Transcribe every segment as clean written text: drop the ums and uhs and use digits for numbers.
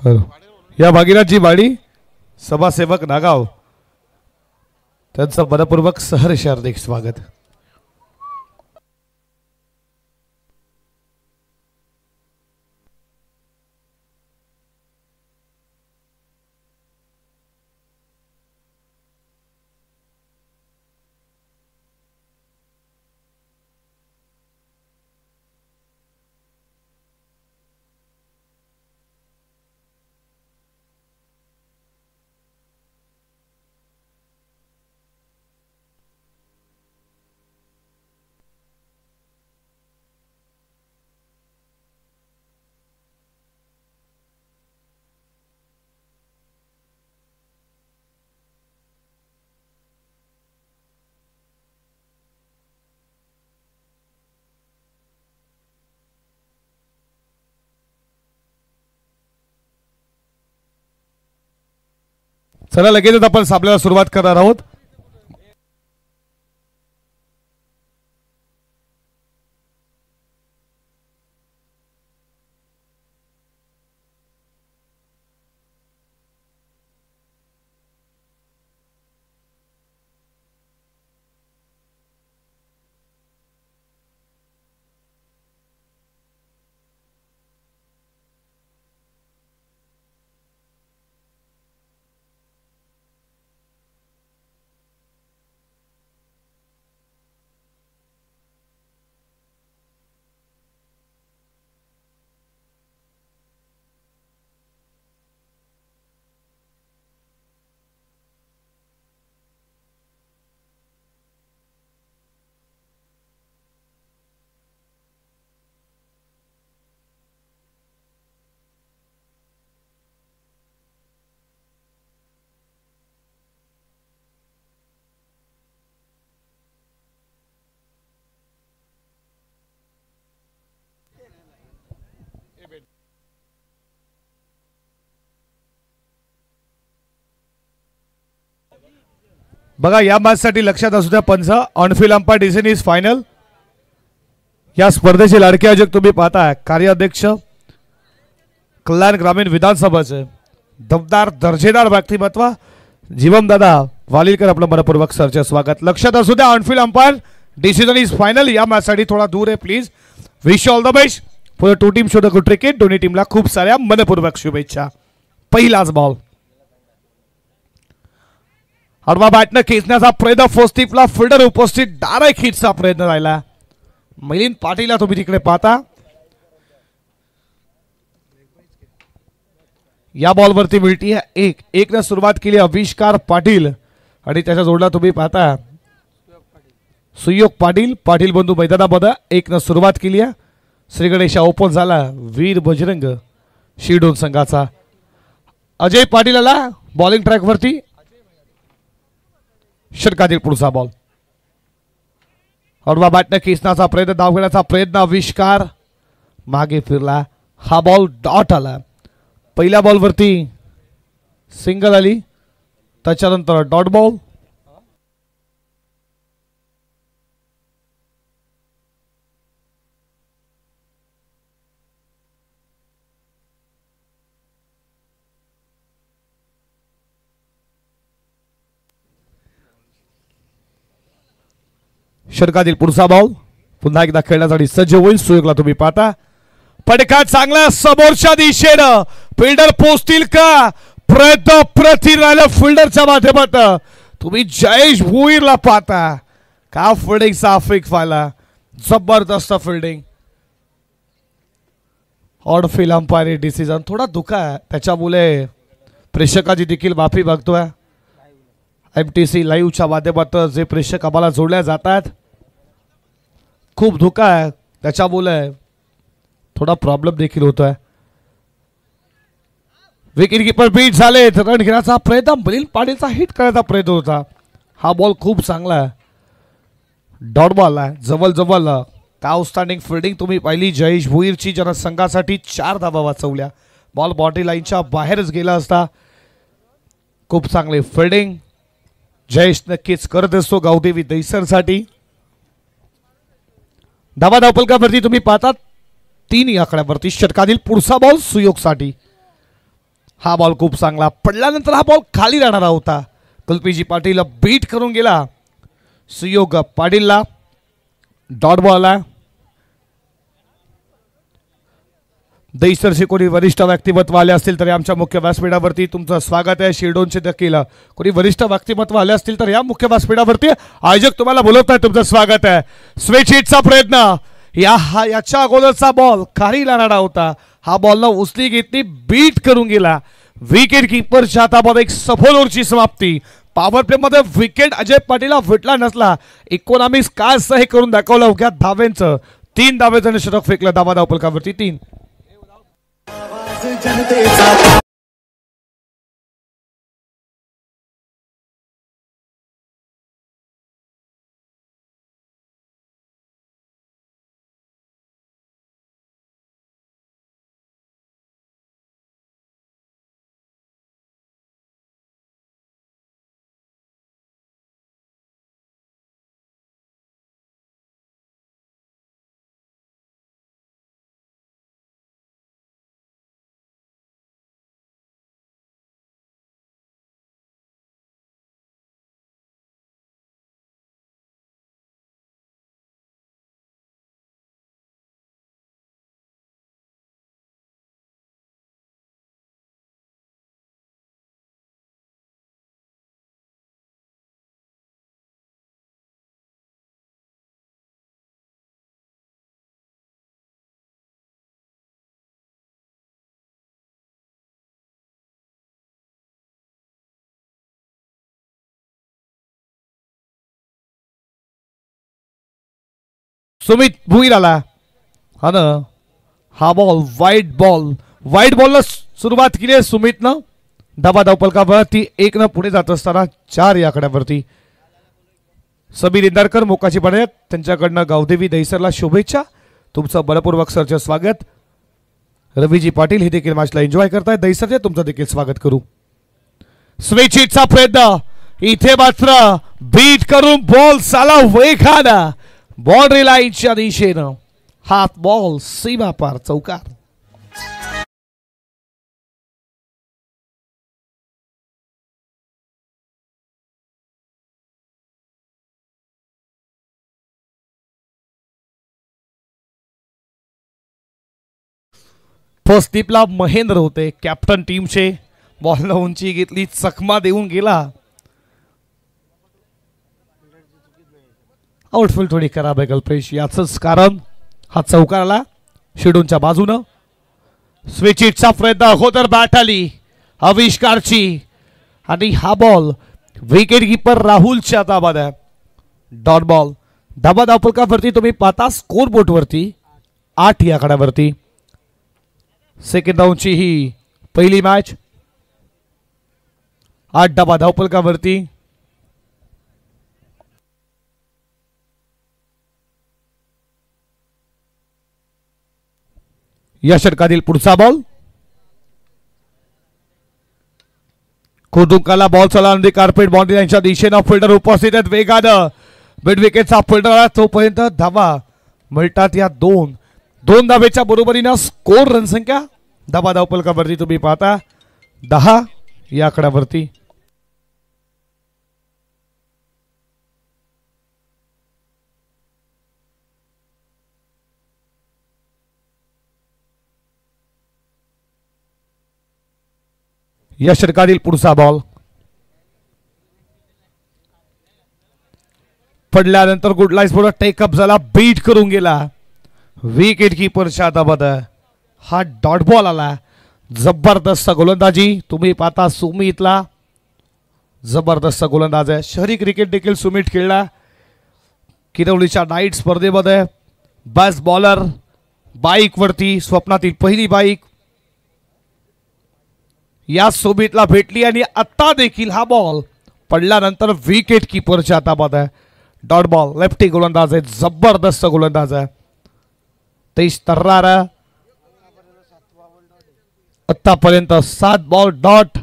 या भागीरथजी वाडी सभासेवक नागाव त्यांचं मनपूर्वक सहर्ष हार्दिक स्वागत। चला लगेच आपण आपल्याला सुरुवात करणार आहोत। बघा या मॅच साठी लक्षात असू द्या पंच on-field umpire decision is final. या स्पर्धेचे लाडके आयोजक तुम्ही पाहताय कार्याध्यक्ष कल्याण ग्रामीण विधानसभाचे दमदार दर्जेदार व्यक्तिमत्व जीवन दादा वालीलकर आपलं मनपूर्वक सरचे स्वागत। लक्षात असू द्या on field umpire decision is final. या मॅच साठी थोडा दूर आहे please. Wish all the best for two team show the good cricket. दोन्ही टीमला खूप साऱ्या मनपूर्वक शुभेच्छा। पहिलाच बॉल आडवा बॅटने खेचण्याचा प्रयत्न फोस्टिपला फिल्डर उपस्थित डायरेक्ट हिटचा प्रयत्न राहिला। मिलिंद पाटीलला तुम्ही तिकडे पाहता या बॉलवरती मिळती आहे एक ने सुरुवात केली आविष्कार पाटील आणि त्याच्या जोडला तुम्ही पाहता सुयोग पाटील। पाटील बंधू मैदानामध्ये एक ने सुरुवात केली आहे। श्री गणेशा ओपन झाला वीर बजरंग शिरडोन संघाचा। अजय पाटील आला बॉलिंग ट्रॅक वरती षटकातील पुढचा बॉल आडवा बॅटने खेचण्याचा प्रयत्न धाव घेण्याचा प्रयत्न आविष्कार मागे फिरला। हा बॉल डॉट आला। पहिल्या बॉल वरती सिंगल आली त्याच्यानंतर डॉट बॉल। षटकातील पुढचा बॉल पुन्हा एकदा खेळण्यासाठी सज्ज होईल। सुयोगला तुम्ही पाहता फटका चांगला समोरच्या दिशेनं फिल्डर पोहोचतील का प्रयत्न प्रति राहिला फिल्डरच्या माध्यमातून तुम्ही जयेश भुईरला पाहता का फिल्डिंगचा अफेक व्हायला जबरदस्त fielding. Odd feel umpire decision थोडा धोका आहे त्याच्यामुळे प्रेक्षकाची देखील माफी मागतोय। MTC लाईव्हच्या माध्यमातून जे प्रेक्षक आम्हाला जोडल्या जातात खूप धोका आहे त्याच्यामुळे थोडा प्रॉब्लेम देखील होतोय। विकेट कीपर बीट झाले रन घेण्याचा प्रयत्न मिलिंद पाटीलचा हिट करण्याचा प्रयत्न होता। हा बॉल खूप चांगला आहे डॉट बॉल आहे जवळ जवळ का आउटस्टँडिंग फिल्डिंग तुम्ही पाहिली जयेश भुईरची ज्यानं संघासाठी 4 धावा वाचवल्या। बॉल बॉडी लाईनच्या बाहेरच गेला असता। खूप चांगले फिल्डिंग जयेश नक्कीच करत असतो गावदेवी दैसरसाठी। धावा धावपलकावरती तुम्ही पाहतात 3 आकड्यावरती षटकातील पुढचा बॉल सुयोगसाठी हा बॉल खूप चांगला पडल्यानंतर हा बॉल खाली राहणारा होता. कल्पेजी पाटील बीट करून गेला. सुयोग पाटीलला डॉट बॉल आहे. दहीसरचे कोणी वरिष्ठ व्यक्तिमत्व आले असतील तर आमच्या मुख्य व्यासपीठावरती तुमचं स्वागत आहे. शिरडोनचे देखील कोणी वरिष्ठ व्यक्तिमत्व आले असतील तर या मुख्य व्यासपीठावरती आयोजक तुम्हाला बोलवत आहे. तुमचं स्वागत आहे. स्विच हिटचा प्रयत्न याच्या अगोदरचा बॉल खाली राहणारा होता. हा बॉलला उचली घेतली बीट करून गेला. विकेट किपरच्या हातामध्ये एक सफल ओव्हरची समाप्ती. पॉवर प्ले मध्ये विकेट अजय पाटीलला भेटला नसला. 19 काय हे करून दाखवलं अवघ्या धाव्यांचं. 3 धावेचं षटक फेकलं. धावा धावपलकावरती 3. सुमित भुईर आला. हा ना हा बॉल वाईट बॉलला सुरुवात केली आहे सुमितनं. धावा धावपलकावरती 1 न पुढे जात असताना 4 या आकड्यावरती. समीर इंदारकर मोकाची पडे त्यांच्याकडनं गावदेवी दहीसरला शुभेच्छा. तुमचं बलपूर्वक सरचे स्वागत. रवीजी पाटील हे देखील मॅचला एन्जॉय करतायत. दहीसरचे तुमचं देखील स्वागत करू. स्विच हिटचा प्रयत्न इथे मात्र बीट करून बॉल साला वेगानं बाउंड्री लाईनच्या दिशेनं. हात बॉल सीमा पार चौकार. फर्स्ट टिपला महेंद्र होते कॅप्टन टीमचे. बॉलला उंची घेतली चकमा देऊन गेला. आउटफील्ड थोडी खराब आहे कल्पेश याच कारण हा चौकार आला शिडूनच्या बाजूनं. स्विच हिटचा प्रयत्न अगोदर बॅट आली आविष्कारची आणि हा बॉल विकेट कीपर राहुलच्या ताब्यात आहे. Dot ball. धाबा धावपलकावरती तुम्ही पाहता स्कोर बोर्ड वरती 8 या आकड्यावरती. सेकंड राऊंडची ही पहिली मॅच. 8 धाबा धावपलकावरती. या षटकातील पुढचा बॉल कोदुंकाला बॉल चला कार्पेट बाउंड्री यांच्या दिशेनं फिल्डर उपस्थित आहेत वेगानं. मिड विकेटचा फिल्डर आला तोपर्यंत धावा मिळतात. या 2 धावेच्या बरोबरीनं स्कोर रणसंख्या धावा धावपलकावरती तुम्ही पाहता 10 या आकड्यावरती. या षटकातील पुढचा बॉल पडल्यानंतर गुडलाईस पुढे टेकअप झाला बीट करून गेला. विकेट कीपरच्या ताब्यात. हा डॉट बॉल आला. जबरदस्त गोलंदाजी तुम्ही पाहता सुमितला. जबरदस्त गोलंदाज आहे. शहरी क्रिकेट देखील सुमित खेळला. किरवलीच्या नाईट स्पर्धेमध्ये बेस्ट बॉलर बाईक वरती स्वप्नातील पहिली बाईक या सुमितला भेटली आणि आता देखील हा बॉल पडल्यानंतर विकेट कीपरच्या ताब्यात आहे. Dot ball. लेफ्टी गोलंदाज आहे. जबरदस्त गोलंदाज आहे. 23 तर्रार आतापर्यंत 7 बॉल डॉट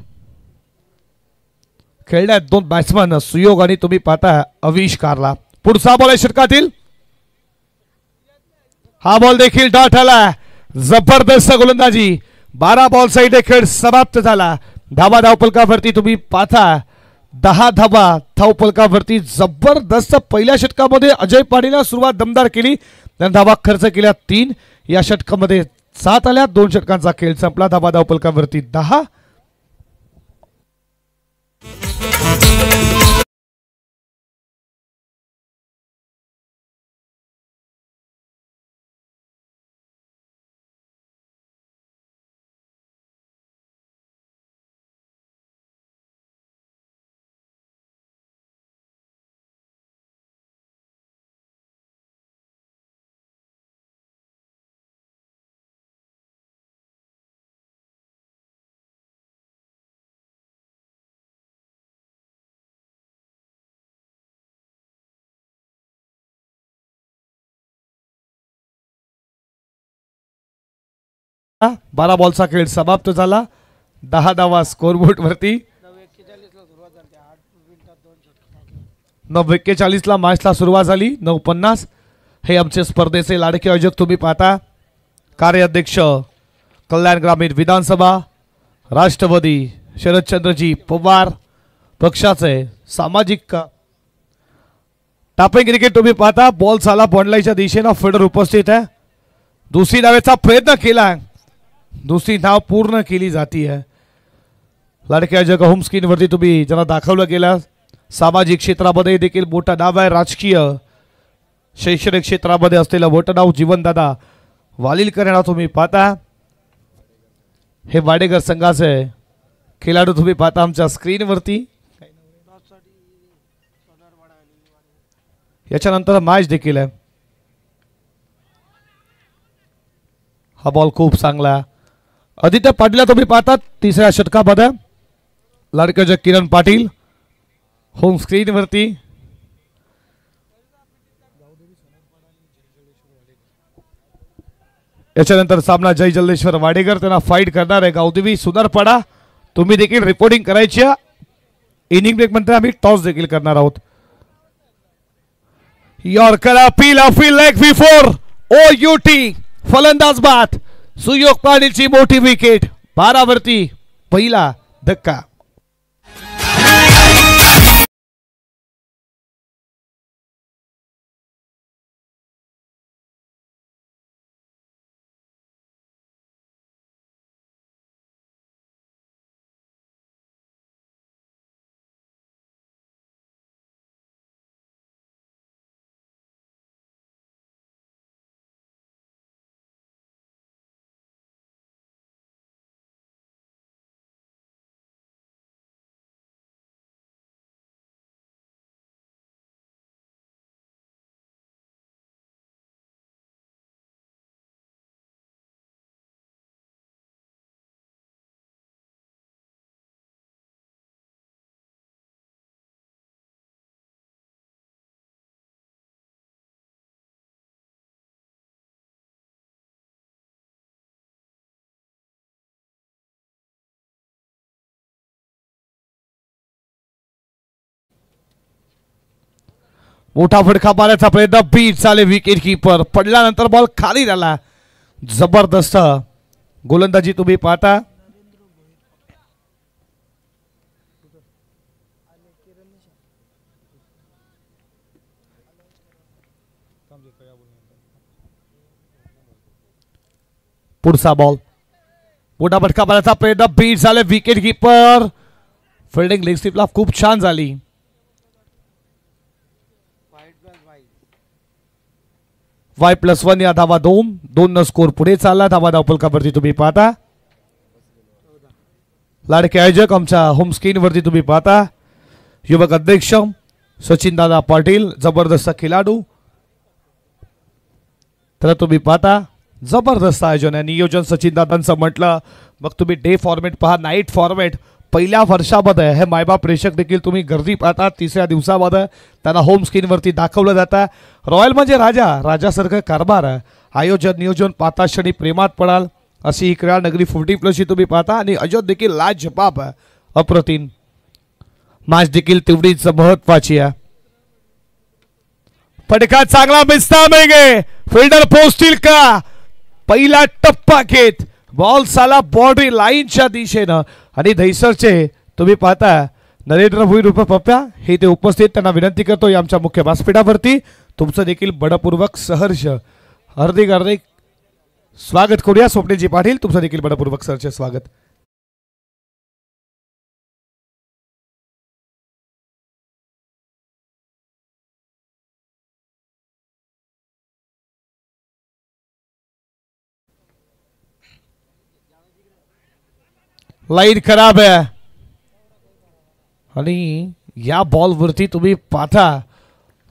खेळण्यात 2 बॅट्समन सुयोग आणि तुम्ही पाहता आविष्कारला. पुढचा बॉल आहे षटकातील. हा बॉल देखील डॉट आला. जबरदस्त गोलंदाजी 12 बॉल साठी खेळ समाप्त झाला. धावा धावफलकावरती तुम्ही पाहता 10 धावा धावफलकावरती. जबरदस्त पहिल्या षटकामध्ये अजय पाटीलने सुरुवात दमदार केली. त्याने धावा खर्च केल्या 3. या षटकामध्ये 7 आल्या. 2 षटकांचा खेळ संपला. धावा धावफलकावरती 10. बारा बॉलचा खेळ समाप्त झाला. 10 धावा स्कोरबोर्ड वरती. 9:41 ला मॅचला सुरुवात झाली. 9:50. हे आमचे स्पर्धेचे लाडके आयोजक तुम्ही पाहता. कार्याध्यक्ष कल्याण ग्रामीण विधानसभा राष्ट्रवादी शरदचंद्रजी पवार पक्षाचे सामाजिक टापिंग क्रिकेट तुम्ही पाहता. बॉल झाला बॉन्डलाईच्या दिशेने. फिल्डर उपस्थित आहे. दुसरी धावेचा प्रयत्न केला. दुसरी धाव पूर्ण केली जाती है. लाडक्या आयोजक होम स्क्रीन वरती तुम्ही ज्यांना दाखवलं गेलं. सामाजिक क्षेत्रामध्ये देखील मोठं नाव आहे. राजकीय शैक्षणिक क्षेत्रामध्ये असलेलं मोठं नाव जीवनदादा वालिलकर यांना तुम्ही पाहता. हे वाडेकर संघाचे खेळाडू तुम्ही पाहता आमच्या स्क्रीनवरती. याच्यानंतर मॅच देखील आहे. हा बॉल खूप चांगला. आदित्य पाटीलला तुम्ही पाहतात तिसऱ्या षटकामध्ये. लाडक्याचे किरण पाटील होम स्क्रीन वरती. याच्यानंतर सामना जय जल्लेश्वर वाडेकर त्यांना फाईट करणार आहे गावदेवी सुनारपाडा. तुम्ही देखील रिपोर्टिंग करायची. इनिंग ब्रेक नंतर आम्ही टॉस देखील करणार आहोत. Yorker appeal leg before OUT. फलंदाज बाद. सुयोग पाटीलची मोठी विकेट. 12 वरती पहिला धक्का. मोठा फटका मारण्याचा प्रयत्न. बीट झाले. विकेट कीपर पडल्यानंतर बॉल खाली झाला. जबरदस्त गोलंदाजी तुम्ही पाहता. पुढचा बॉल. मोठा फटका मारण्याचा प्रयत्न. बीट झाले. Wicket keeper. फिल्डिंग लेग स्लिपला खूप छान झाली. Y+1 या धावा 2 न स्कोर पुढे चालला. धावा धावफलकावरती तुम्ही पाहता. लाडके आयोजक आमच्या होम स्क्रीन वरती तुम्ही पाहता. युवक अध्यक्ष सचिन दादा पाटील जबरदस्त खेळाडू. तर तुम्ही पाहता जबरदस्त आयोजन आहे. नियोजन सचिन दादांचं म्हटलं मग तुम्ही डे फॉर्मेट पहा, नाईट फॉर्मेट. पहिल्या वर्षामध्ये हे मायबाप प्रेक्षक देखील तुम्ही गर्दी पाहतात. तिसऱ्या दिवसामध्ये त्यांना होम स्क्रीनवरती दाखवलं जातं. रॉयल म्हणजे राजा, राजासारखं कारभार आहे. आयोजन नियोजन पाहता क्षणी प्रेमात पडाल अशी ही क्रीडा नगरी 40+ तुम्ही पाहता. आणि अजोत देखील लाजबाब आहे. अप्रतिम मॅच देखील तेवढीच महत्वाची आहे. फटका चांगला मिसता मेगे. फिल्डर पोहोचतील का. पहिला टप्पा घेत बॉल साला बॉर्डरी लाईनच्या दिशेनं आणि दहिसरचे तुम्ही पाहता नरेंद्र भोईर उर्फ पप्प्या हे ते उपस्थित त्यांना विनंती करतो या आमच्या मुख्य व्यासपीठावरती तुमचं देखील बडपूर्वक सहर्ष हार्दिक हार्दिक स्वागत करूया. स्वप्नीलजी पाटील तुमचं देखील बडपूर्वक सहर्ष स्वागत. लाईन खराब आहे आणि या बॉलवरती तुम्ही पाहता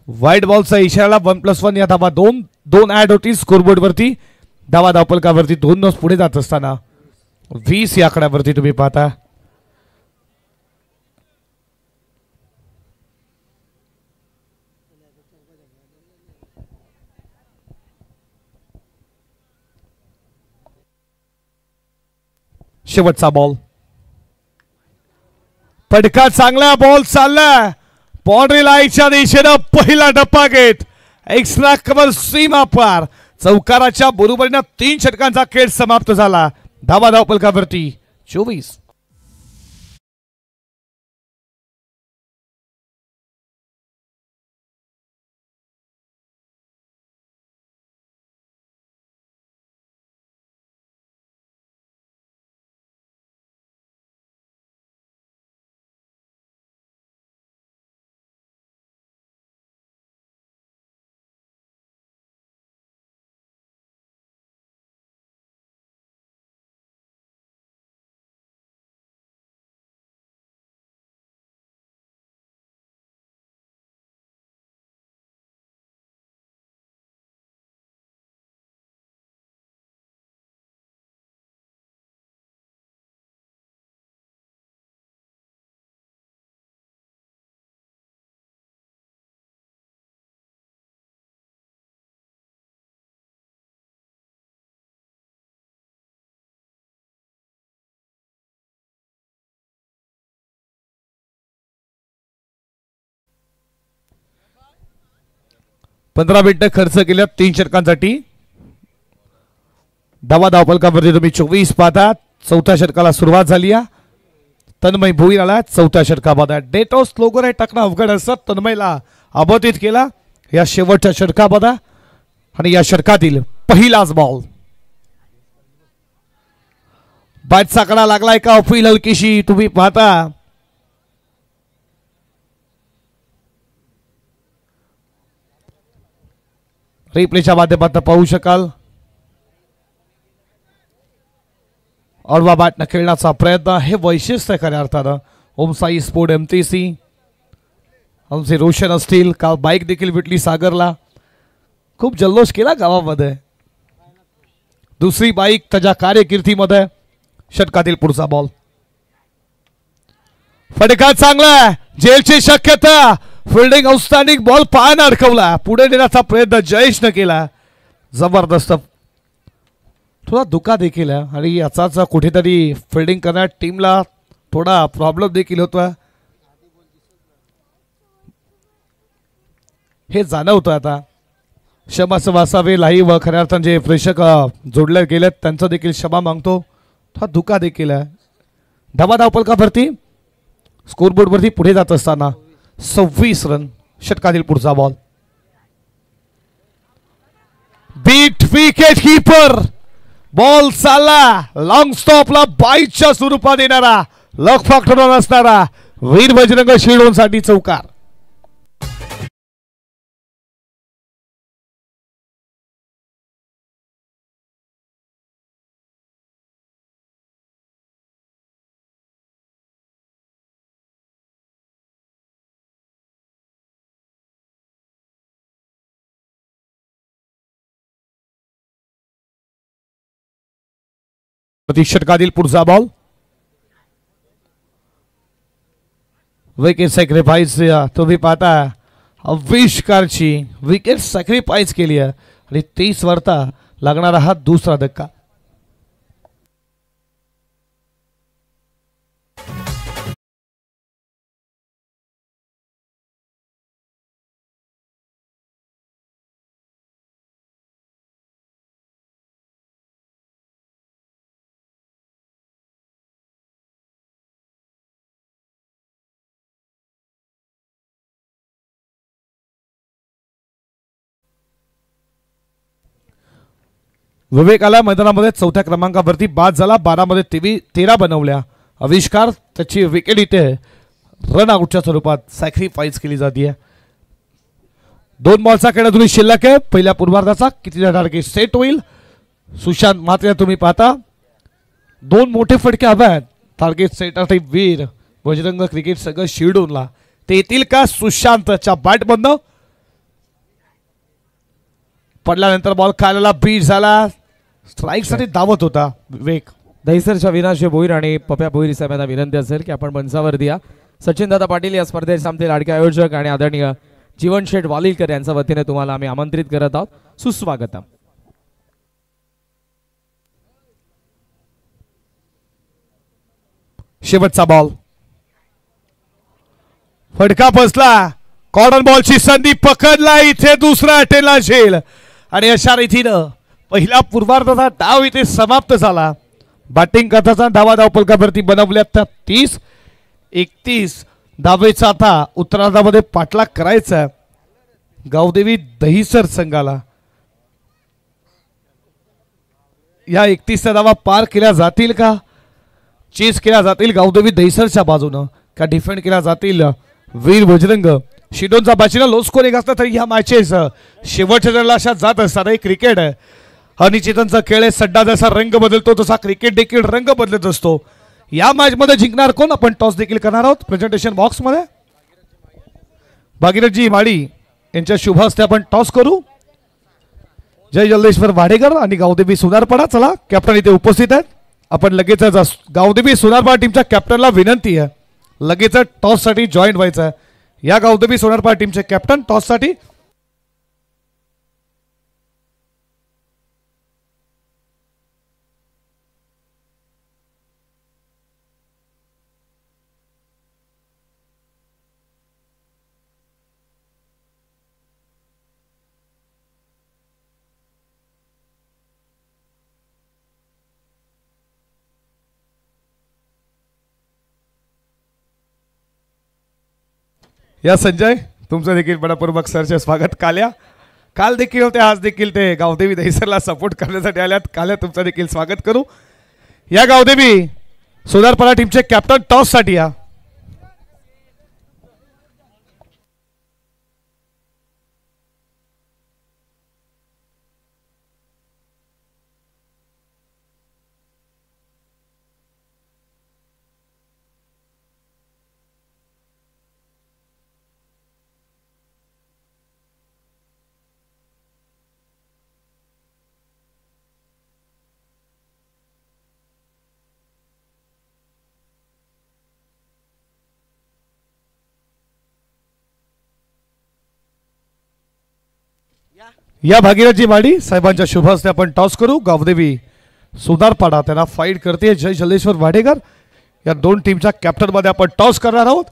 व्हाईट बॉलचा इशारा 1+1 या धावा दोन ऍड होती स्कोरबोर्ड वरती. धावा धावपलकावरती 2 पुढे जात असताना 20 या आकड्यावरती तुम्ही पाहता शेवटचा बॉल फटका चांगला बॉल चालला बाउंड्री लाईनच्या दिशेनं पहिला टप्पा घेत एक्स्ट्रा कव्हर सीमा पार चौकाराच्या बरोबरीनं 3 षटकांचा खेळ समाप्त झाला. धावा धावपलकावरती 24. पंधरा मिनिटं खर्च केल्या 3 षटकांसाठी. धावा धावपलकावरती तुम्ही 24 पाहता. चौथ्या षटकाला सुरुवात झाली आहे. तन्मय भोईर आला चौथ्या षटकामध्ये. डेटो स्लोगर आहे टाकणं अवघड असत. तन्मयला अबोधित केला या शेवटच्या षटकामध्ये आणि या षटकातील पहिलाच बॉल बॅटचा कडा लागलाय का अपील हलकीशी तुम्ही पाहता. रिप्लेच्या माध्यमातून पाहू शकाल. अडवा बॅटनं खेळण्याचा प्रयत्न हे वैशिष्ट्य खऱ्या अर्थानं ओमसाई स्पोर्ट MTC आमचे रोशन असतील. काल बाईक देखील भेटली सागरला. खूप जल्लोष केला गावामध्ये. दुसरी बाईक त्याच्या कार्यकिर्दीमध्ये. षटकातील पुढचा बॉल फटका चांगला जेलची शक्यता फिल्डिंग आउटस्टँडिंग बॉल पायानं अडकवला. पुढे नेण्याचा प्रयत्न जयेशनं केला. जबरदस्त थोडा धोका देखील आहे आणि याचाच कुठेतरी फिल्डिंग करण्यात टीमला थोडा प्रॉब्लेम देखील होता हे जाणवतं. आता क्षमाचं वासावे लाईव्ह खऱ्या अर्थानं जे प्रेक्षक जोडले गेलेत त्यांचं देखील क्षमा मागतो. हा धोका देखील आहे. धावा धावपलकावरती स्कोरबोर्डवरती पुढे जात असताना 26 रन. षटकातील पुढचा ball beat wicket keeper ball चालला लॉंग स्टॉपला बाईटच्या स्वरूपात येणारा लक फॅक्टर असणारा वीर बजरंग शिरोडसाठी चौकार. षटकातील पुढचा बॉल विकेट सॅक्रिफाईस तुम्ही पाहता आविष्कारची विकेट सॅक्रिफाईस केली आहे आणि 30 वरता लागणारा हा दुसरा धक्का. विवेक आला मैदानामध्ये 4थ्या क्रमांकावरती बाद झाला. 12 मध्ये 13 बनवल्या. आविष्कार त्याची विकेट इथे रन आउटच्या स्वरूपात सॅक्रिफाईस केली जाते. 2 बॉलचा खेळ अजूनही शिल्लक आहे पहिल्या पूर्वार्धाचा. किती टार्गेट सेट होईल सुशांत मात्र तुम्ही पाहता 2 मोठे फटके हवे आहेत. टार्गेट सेटसाठी वीर बजरंग क्रिकेट सगळं शिरडूनला ते येतील का. सुशांतच्या बॅट बंद पडल्यानंतर बॉल खायला बीट झाला. स्ट्राईक साठी धावत होता विवेक. दहिसरच्या विनाश भोईर आणि पप्या भोईर साहेबांना विनंती असेल की आपण मंचावर द्या. सचिन दादा पाटील या स्पर्धेत सामने लाडके आयोजक आणि आदरणीय जीवन शेठ वालीलकर यांच्या वतीने तुम्हाला आम्ही आमंत्रित करत आहोत. सुस्वागतम. शेवटचा बॉल फटका बसला. कॉर्नर बॉलची संधी पकडला. इथे दुसरा अटेला झेल आणि अशा रीतीनं पहिला पूर्वार्धाचा डाव इथे समाप्त झाला. बॅटिंग करताना धावा धावपलकावरती बनवल्या त्या 30-31 धावेचा आता उत्तरार्धामध्ये पाठलाग करायचा गावदेवी दहिसर संघाला. या 31 धावा पार केल्या जातील का. चेस केल्या जातील गावदेवी दहिसरच्या बाजूनं का डिफेंड केल्या जातील वीर बजरंग. शिडोनचा बाचीला लो स्कोरिंग असला तरी ह्या मॅचेस शेवटच्या जणाला अशा जात असतात. हे क्रिकेट आहे. अनिश्चितांचा खेळ आहे. सड्डा जसा रंग बदलतो तसा क्रिकेट देखील रंग बदलत असतो. या मॅच मध्ये जिंकणार कोण आपण टॉस देखील करणार आहोत. प्रेझेंटेशन बॉक्स मध्ये भागीरथजी माडी यांच्या शुभ हस्ते आपण टॉस करू. जय जल्लेश्वर वाडेकर आणि गावदेवी सोनारपाडा. चला कॅप्टन इथे उपस्थित आहेत. आपण लगेच गावदेवी सोनारपाडा टीमच्या कॅप्टनला विनंती आहे लगेच टॉस साठी जॉईन व्हायचं आहे. या गावदेवी सोनारपाडा टीमचे कॅप्टन टॉस साठी. या संजय तुमचं देखील मनपूर्वक सरचे स्वागत. काल देखील होते आज देखील ते गावदेवी दहिसरला सपोर्ट करण्यासाठी आल्यात. काल्या तुमचं देखील स्वागत करू. या गावदेवी सोनारपाडा टीमचे कॅप्टन टॉस साठी या. या भागीरथजी माडी साहेबांच्या शुभ हस्ते आपण टॉस करू. गावदेवी सोनारपाडा त्यांना फाईट करते जय जल्लेश्वर वाडेकर. या 2 टीमच्या कॅप्टन मध्ये आपण टॉस करणार आहोत.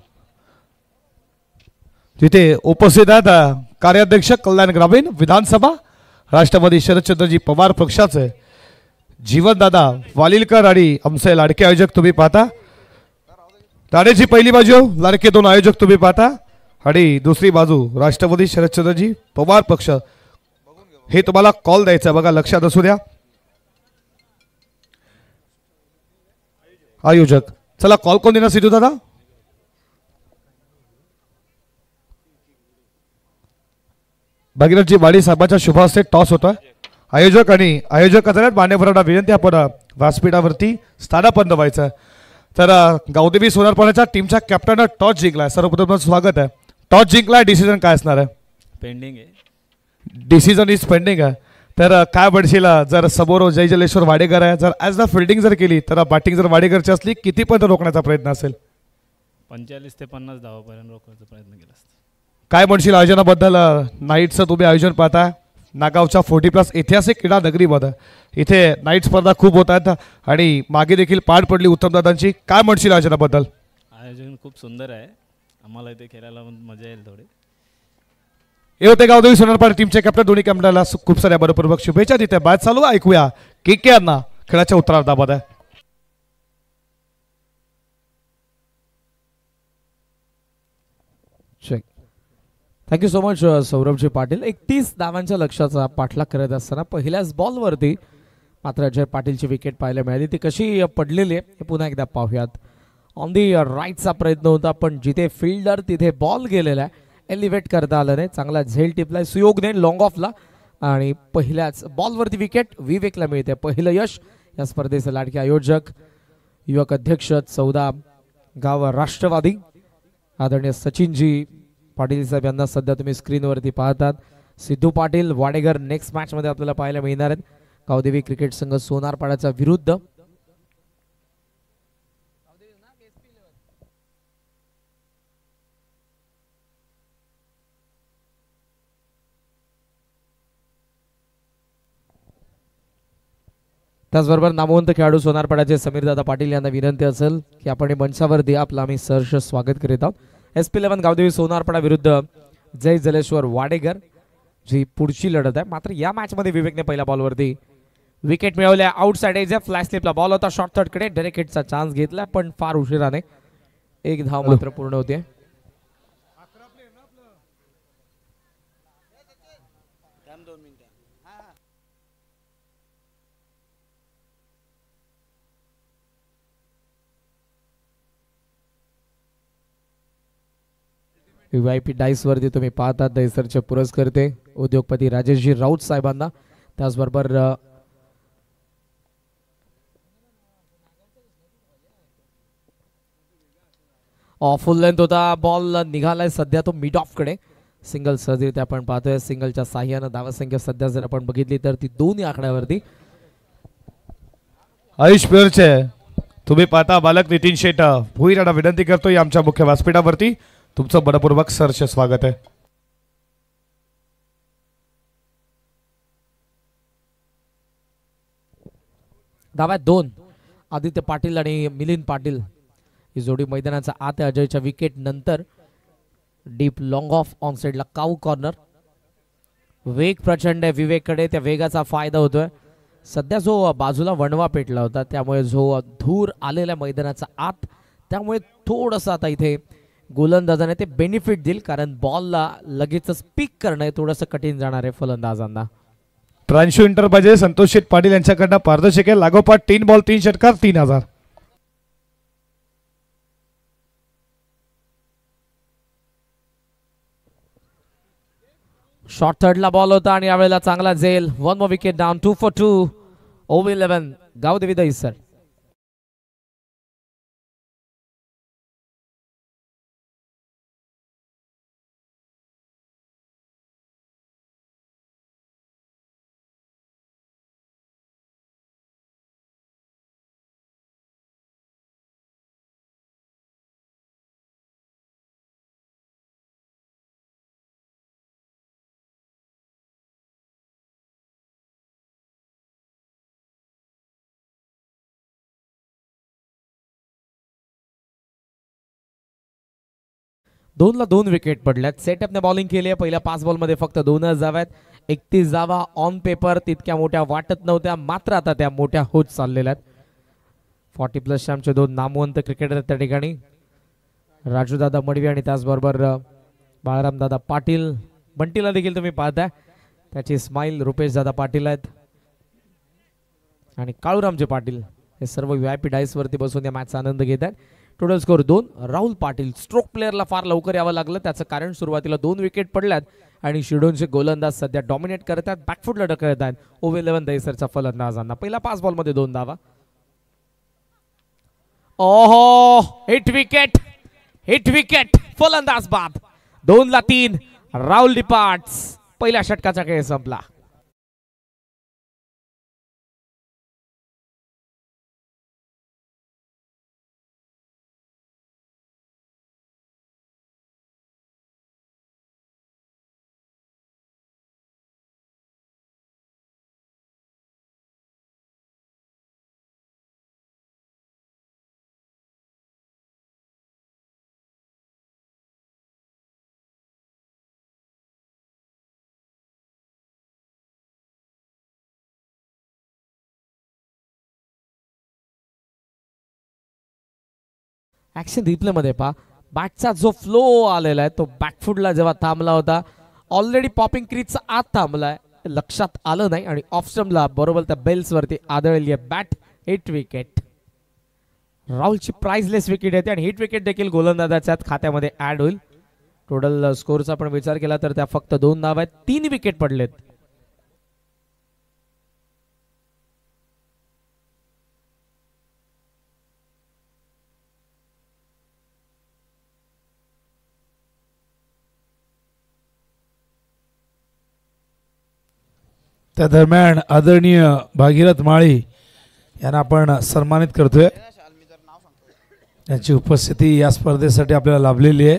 तिथे उपस्थित आहेत कार्याध्यक्ष कल्याण ग्रामीण विधानसभा राष्ट्रवादी शरदचंद्रजी पवार पक्षाचे जीवनदादा वालीलकर आणि आमचे लाडके आयोजक तुम्ही पाहता. तारेची पहिली बाजू लाडके 2 आयोजक तुम्ही पाहता आणि दुसरी बाजू राष्ट्रवादी शरदचंद्रजी पवार पक्ष. हे तुम्हाला कॉल द्यायचा बघा लक्षात असू द्या. आयोजक चला कॉल कोण देणार सिद्धू दादा. भागीरथजी वाडी साहेबांच्या शुभ हस्ते टॉस होतोय. आयोजक आणि आयोजक मान्यवरांना विनंती आपण व्यासपीठावरती स्थानापन्न व्हायचं. तर गावदेवी सोनारपाड्याच्या टीमच्या कॅप्टन टॉस जिंकलाय. सर्वप्रथम स्वागत आहे. टॉस जिंकलाय. डिसिजन काय असणार आहे. पेंडिंग आहे. डिसिजन इज पेंडिंग आहे. तर काय म्हणशील जर समोर जय जलेश्वर वाडेकर आहे जर ॲज द फिल्डिंग जर केली तर बॅटिंग जर वाडेकरची असली किती पर्यंत रोखण्याचा प्रयत्न असेल. 45 ते 50 धावापर्यंत रोखण्याचा प्रयत्न केला असता. काय म्हणशील आयोजनाबद्दल. नाईटचं तुम्ही आयोजन पाहता नागावच्या 40+ ऐतिहासिक क्रीडा नगरीमध्ये. इथे नाईट स्पर्धा खूप होत आहेत आणि मागे देखील पाठ पडली उत्तमदादांची. काय म्हणशील आयोजनाबद्दल. आयोजन खूप सुंदर आहे. आम्हाला इथे खेळायला मजा येईल थोडी. हे होते गावदेवी सोनारपाडा टीमचे कॅप्टन. दोन्ही कॅप्टनला खूप साऱ्या बरोपूर्वक शुभेच्छा. तिथे मॅच चालू. ऐकूया के यांना खेळाच्या उत्तरार्धामध्ये. Thank you so much Saurabhji Patil. 31 धावांच्या लक्ष्याचा पाठलाग करत असताना पहिल्याच बॉलवरती मात्र अजय पाटीलची विकेट पाहायला मिळाली, ती कशी पडलेली आहे हे पुन्हा एकदा पाहूयात. ऑन दी राईटचा प्रयत्न होता, पण जिथे फिल्डर तिथे बॉल गेलेला आहे, एलिव्हेट करता आलं नाही. चांगला झेल टिपलाय सुयोगने लॉंग ऑफला आणि पहिल्याच बॉलवरती विकेट विवेकला मिळते. पहिलं यश या स्पर्धेचे लाडके आयोजक युवक अध्यक्ष 14 गाव राष्ट्रवादी आदरणीय सचिनजी पाटील साहेब यांना सध्या तुम्ही स्क्रीनवरती पाहतात. सिद्धू पाटील वाडेगर नेक्स्ट मॅच मध्ये आपल्याला पाहायला मिळणार आहेत. गावदेवी क्रिकेट संघ सोनारपाड्याचा विरुद्ध. त्याचबरोबर नामवंत खेळाडू सोनारपाड्याचे समीरदादा पाटील यांना विनंती असेल की आपण मंचावर द्या, आपलं आम्ही सहर्ष स्वागत करीत आहोत. SP11 गावदेवी सोनारपाडा विरुद्ध जय जलेश्वर वाडेगर जी पुढची लढत आहे. मात्र या मॅच मध्ये विवेकने पहिल्या बॉलवरती विकेट मिळवल्या. आउटसाइड एज फ्लॅश स्लिपला बॉल होता शॉर्ट थर्ड कडे, डायरेक्ट हिटचा चान्स घेतला पण फार उशिराने. एक धाव मात्र पूर्ण होते. VIP डाईस वरती तुम्ही पाहतात दैसरचे पुरस्कर्ते उद्योगपती राजेशजी राऊत साहेबांना. त्याचबरोबर फुल लेंथ होता, बॉल निघालाय सध्या तो मिड ऑफ कडे. सिंगल सहजरित्या आपण पाहतोय. सिंगलच्या साह्यानं धावसंख्या सध्या जर आपण बघितली तर ती 2 आकड्यावरती. आयुष प्युअरचे तुम्ही पाहता बालक नितीन शेट भुईर यांना विनंती करतोय आमच्या मुख्य व्यासपीठावरती. तुमचं मनपूर्वक सहर्ष स्वागत आहे. धाव्यात 2 आदित्य पाटील आणि मिलिंद पाटील ही जोडी मैदानाचा आत आहे. अजयच्या विकेट नंतर डीप लॉंग ऑफ ऑन साइडला काऊ कॉर्नर. वेग प्रचंड आहे विवेककडे, त्या वेगाचा फायदा होतोय. सध्या जो बाजूला वणवा पेटला होता त्यामुळे जो धूर आलेला मैदानाचा आत, त्यामुळे थोडंसं आता इथे गोलंदाजाने ते बेनिफिट देईल, कारण बॉलला लगेच पिक करणं हे थोडंसं कठीण जाणार आहे फलंदाजांना. ट्रान्शो इंटरपाजे संतोष शेठ पाटील यांच्याकडनं पारदर्शक आहे. लागोपाठ 3 बॉल 3 षटकार 3000. शॉर्ट थर्डला बॉल होता आणि यावेळेला चांगला झेल. 1 more wicket down. 2 for 2 over 11 Gavdevi Dahisar. दोनला 2 विकेट पडल्यात. सेटअपने बॉलिंग केली आहे. पहिल्या 5 बॉलमध्ये फक्त 2च जाव्यात. 31 जावा ऑन पेपर तितक्या मोठ्या वाटत नव्हत्या, मात्र आता त्या मोठ्या होत चाललेल्या आहेत. 40+ आमचे 2 नामवंत क्रिकेटर त्या ठिकाणी राजूदादा मडवी आणि त्याचबरोबर बाळरामदादा पाटील. बंटीला देखील तुम्ही पाहताय त्याची स्माईल. रुपेशदादा पाटील आहेत आणि काळूरामचे पाटील हे सर्व VIP डाईस वरती बसून या मॅचचा आनंद घेत आहेत. Total score 2. Rahul Patil stroke प्लेअरला फार लवकर यावं लागलं. त्याचं कारण सुरुवातीला 2 विकेट पडल्यात आणि शिडोनचे गोलंदाज सध्या डॉमिनेट करत आहेत, बॅकफुटला ढकलत आहेत. ओव्हर 11 दैसरच्या फलंदाजांना. पहिल्या 5 बॉलमध्ये 2 धावा. ओहो, हिट विकेट फलंदाज बाद. 2ला 3 राहुल डिपार्ट्स. पहिल्या षटकाचा खेळ संपला. ऍक्शन रिप्ले मध्ये पहा, बॅटचा जो फ्लो आलेला आहे तो बॅकफुटला जेव्हा थांबला होता, ऑलरेडी पॉपिंग क्रीजचा आत थांबलाय लक्षात आलं नाही आणि ऑफ स्टंपला बरोबर त्या बेल्स वरती आदळली आहे बॅट. Hit wicket. राहुलची प्राइसलेस विकेट येते आणि हिट विकेट देखील गोलंदाजाच्या खात्यामध्ये ऍड होईल. टोटल स्कोरचा पण विचार केला तर त्या फक्त 2 धावा आहेत. 3 विकेट पडलेत. त्या दरम्यान आदरणीय भागीरथ माळी यांना आपण सन्मानित करतोय. त्यांची उपस्थिती या स्पर्धेसाठी आपल्याला लाभलेली आहे.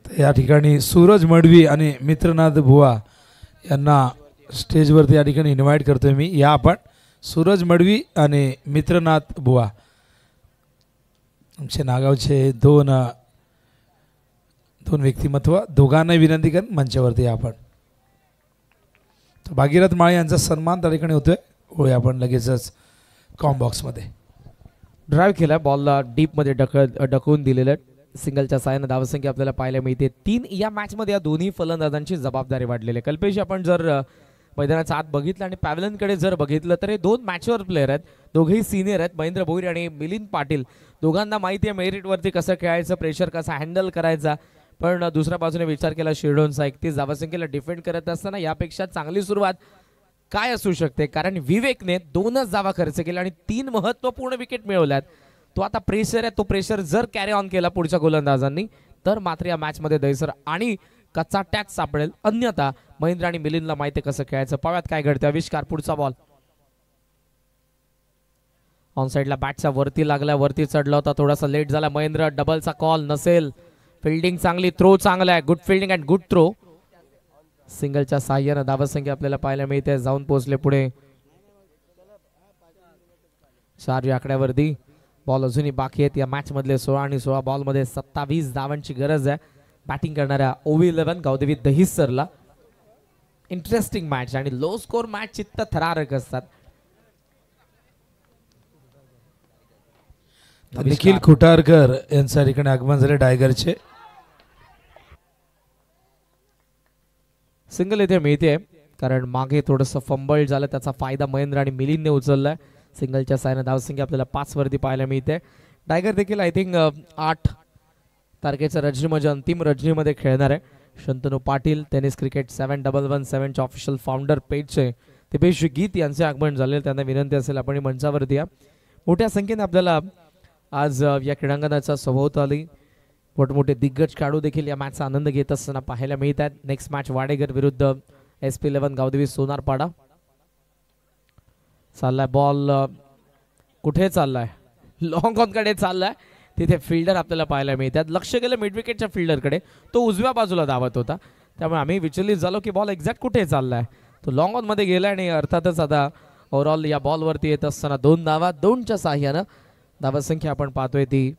या ठिकाणी सूरज मडवी आणि मित्रनाथ बुवा यांना स्टेजवरती या ठिकाणी इन्व्हाइट करतोय मी. या आपण सूरज मडवी आणि मित्रनाथ बुवा आमचे नागावचे दोन व्यक्तिमत्व, दोघांना विनंती करून मंचावरती आपण. भागीरथ माळे यांचा सन्मान त्या ठिकाणी होतोय. होय आपण लगेचच कॉम बॉक्समध्ये ड्राईव्ह केला. बॉलला डीपमध्ये ढकलून दिलेलं सिंगलच्या साहाय्याने धावसंख्या आपल्याला पाहायला मिळते 3. या मॅचमध्ये या दोन्ही फलंदाजांची जबाबदारी वाढलेली आहे. कल्पेश, आपण जर मैदानाचा आत बघितलं आणि पॅव्हलियनकडे जर बघितलं तर हे 2 मॅचवर प्लेयर आहेत. दोघेही सिनियर आहेत. महेंद्र भोईर आणि मिलिंद पाटील. दोघांना माहिती आहे मेरिटवरती कसं खेळायचं, प्रेशर कसा हँडल करायचा. पण दुसऱ्या बाजूने विचार केला शिरडोनचा 31 धावसंख्येला डिफेंड करत असताना यापेक्षा चांगली सुरुवात काय असू शकते, कारण विवेकने 2च धावा खर्च केला आणि 3 महत्त्वपूर्ण विकेट मिळवल्यात. तो आता प्रेशर आहे. तो प्रेशर जर कॅरी ऑन केला पुढच्या गोलंदाजांनी तर मात्र या मॅचमध्ये दैसर आणि कच्चा टॅच सापडेल. अन्यथा महेंद्र आणि मिलिंदला माहिती कसं खेळायचं. पाव्यात काय घडतं. आविष्कार पुढचा बॉल ऑन साइडला बॅटच्या वरती लागला, वरती चढला होता, थोडासा लेट झाला. महेंद्र डबलचा कॉल नसेल. फिल्डिंग चांगली, थ्रो चांगला आहे. Good fielding and good throw. सिंगलच्या साह्यानं धावसंख्या आपल्याला पाहायला मिळते. जाऊन पोहोचले पुढे 4 या आकड्यावरती. बॉल अजूनही बाकी आहेत. या मॅच मधले 16 आणि 16 बॉल मध्ये 27 धावांची गरज आहे बॅटिंग करणाऱ्या OV11 गावदेवी दहिसरला. इंटरेस्टिंग मॅच आणि लो स्कोर मॅच चित्त थरारक असतात. निखिल खुटारकर यांच्या ठिकाणी आगमन झाले टायगरचे. सिंगल इथे मिळते कारण मागे थोडंसं फंबल झालं, त्याचा फायदा महेंद्र आणि मिलिंदने उचललाय. सिंगलच्या साहाय्याने धावसंख्या आपल्याला 5 वरती पाहायला मिळते. टायगर देखील आय थिंक 8 तारखेच्या रजनीमध्ये अंतिम रजनीमध्ये खेळणार आहे. शंतनू पाटील टेनिस क्रिकेट 7117 च्या ऑफिशियल फाउंडर पेजचे दिपेश गीत यांचे आगमन झाले. त्यांना विनंती असेल आपण मंचावरती या. मोठ्या संख्येने आपल्याला आज या क्रीडांगणाचा सभोवताली मोठमोठे दिग्गज खेळाडू देखील या मॅचचा आनंद घेत असताना पाहायला मिळत आहेत. नेक्स्ट मॅच वाडेगर विरुद्ध SP11 गावदेवी सोनारपाडा. चाललाय बॉल, कुठे चाललाय, लॉंग ऑन कडे चाललाय. तिथे फिल्डर आपल्याला पाहायला मिळतात. लक्ष गेलं मिड विकेटच्या फिल्डरकडे, तो उजव्या बाजूला धावत होता. त्यामुळे आम्ही विचलित झालो की बॉल एक्झॅक्ट कुठे चाललाय. तो लॉंग ऑन मध्ये गेला आणि अर्थातच आता ओव्हरऑल या बॉलवरती येत असताना 2 धावा. 2च्या साह्यानं धावसंख्या आपण पाहतोय ती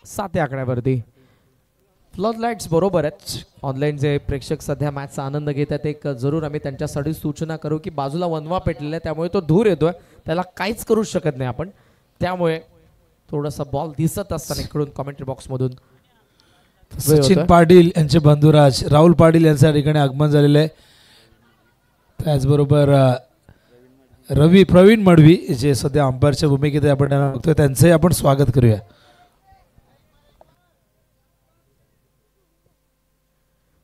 7 या आकड्यावरती. फ्लड लाईट्स बरोबर आहेत. ऑनलाईन जे प्रेक्षक सध्या मॅचचा आनंद घेत आहेत एक जरूर आम्ही त्यांच्यासाठी सूचना करू की बाजूला वनवा पेटलेला आहे, त्यामुळे तो धूर येतोय, त्याला काहीच करू शकत नाही आपण. त्यामुळे थोडासा बॉल दिसत असताना इकडून कमेंट्री बॉक्स मधून सचिन पाटील यांचे बंधुराज राहुल पाटील यांच्या ठिकाणी आगमन झालेले आहे. त्याचबरोबर प्रवीण मडवी जे सध्या अंपायरच्या भूमिकेत आपण बघतोय, त्यांचे आपण स्वागत करूया.